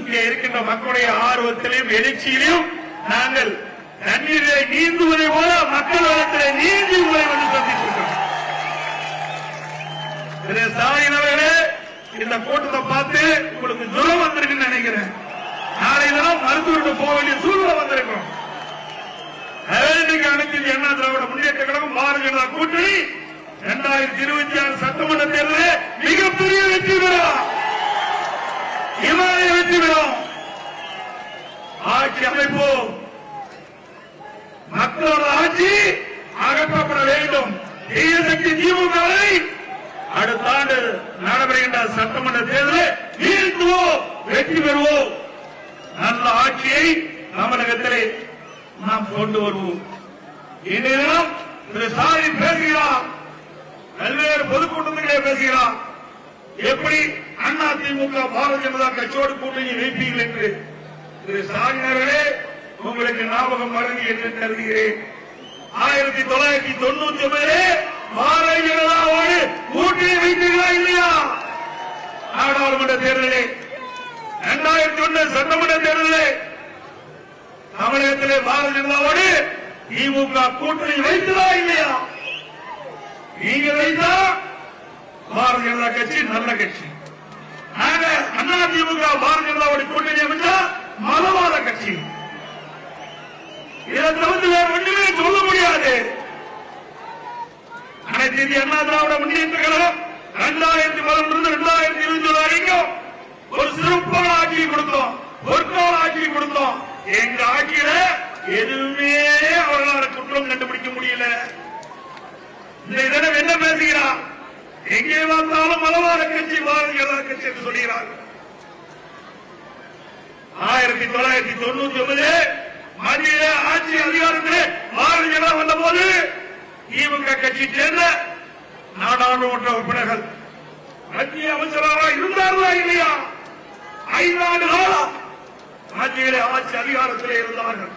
இங்கே இருக்கின்ற மக்களுடைய ஆர்வத்திலையும் எழுச்சியிலையும் நாங்கள் தண்ணீரை நீந்துவதை போல மக்கள் வளத்திலே நீந்தி உங்களை வந்து சந்தித்திருக்கிறோம். ஸ்டாலின் அவர்களே, இந்த கூட்டத்தை பார்த்து உங்களுக்கு ஜுரம் வந்திருக்குன்னு நினைக்கிறேன். நாளை தினம் மருத்துவர்கிட்ட போக வேண்டிய சூழ்நிலை வந்திருக்கிறோம். இன்னைக்கு அனைத்து இந்திய அண்ணா திராவிட முன்னேற்ற கழகம் பாரதிய ஜனதா கூட்டணி 2026 சட்டமன்ற தேர்தலில் மிகப்பெரிய வெற்றி பெறும். இமாலய வெற்றி பெறும். ஆட்சி அமைப்போம். மக்களோட ஆட்சி அகற்றப்பட வேண்டும். தீய சக்தி திமுகவை அடுத்த ஆண்டு நடைபெறுகின்ற சட்டமன்ற தேர்தலில் வீழ்த்துவோம், வெற்றி பெறுவோம். நல்ல ஆட்சியை தமிழகத்திலே நாம் கொண்டு வருவோம். இந்நேரம் திரு ஸ்டாலின் பேசுகிறார், பல்வேறு பொதுக்கூட்டத்திலே பேசுகிறார். எப்படி அண்ணா திமுக பாரதிய ஜனதா கட்சியோடு கூட்டணி வைப்பீர்கள் என்று திரு ஸ்டாலின் அவர்களே உங்களுக்கு ஞாபகம் வருது என்று கருதுகிறேன். 1999 பாரதிய ஜனதாவோடு கூட்டணி வைத்தீர்களா இல்லையா? நாடாளுமன்ற தேர்தலே 2001 சட்டமன்ற தேர்தலே தமிழகத்திலே பாரதிய ஜனதாவோடு திமுக கூட்டணி வைத்ததா இல்லையா? நீங்க வைத்தா பாரதிய ஜனதா கட்சி நல்ல கட்சி. நாங்க அண்ணா திமுக பாரதிய ஜனதாவோட கூட்டணி அமைச்சா மதவாத கட்சி. இதை தவிர்த்து வேறு ஒன்றுமே சொல்ல முடியாது. அனைத்து இந்திய அண்ணா திராவிட முன்னேற்ற கழகம் 2011 2021 வரைக்கும் ஒரு சிறப்பான ஆட்சியை கொடுத்தோம், பொற்கால ஆட்சியை கொடுத்தோம். எங்க ஆட்சியில எதுவுமே அவர்களால் குற்றம் கண்டுபிடிக்க முடியல. இந்த தினம் என்ன பேசுகிறார்? எங்கே வந்தாலும் மதவாத கட்சி பாரதிய ஜனதா கட்சி என்று சொல்கிறார்கள். 1999 மத்திய ஆட்சி அதிகாரத்தில் பாரதிய ஜனதா வந்த போது திமுக கட்சி சேர்ந்த நாடாளுமன்ற உறுப்பினர்கள் மத்திய அமைச்சராக இருந்தார்களா இல்லையா? 5 ஆண்டு காலம் மத்தியிலே ஆட்சி அதிகாரத்திலே இருந்தார்கள்.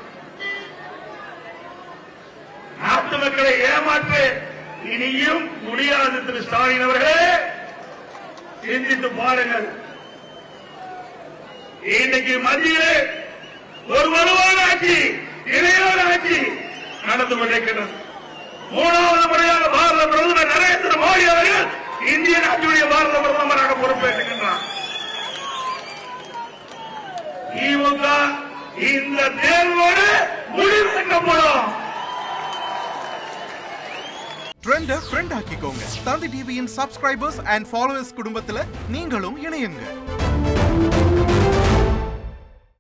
நாட்டு மக்களை ஏமாற்ற இனியும் முடியாது. திரு ஸ்டாலின் அவர்களே, சிந்தித்து பாருங்கள். இன்னைக்கு மத்தியிலே ஒரு வலுவான ஆட்சி, இணையான ஆட்சி நடந்து கொண்டிருக்கிறது. 3வது முறையாக பாரத பிரதமர் நரேந்திர மோடி அவர்கள் இந்திய நாட்டுடைய பாரத பிரதமராக பொறுப்பேற்றுகின்றார். திமுக இந்த தேர்வோடு முடிவெடுக்கப்படும். ட்ரெண்ட ஃப்ரெண்ட் ஆக்கிக்கோங்க. தந்தி டிவியின் சப்ஸ்கிரைபர்ஸ் அண்ட் ஃபாலோவர்ஸ் குடும்பத்துல நீங்களும் இணையுங்க.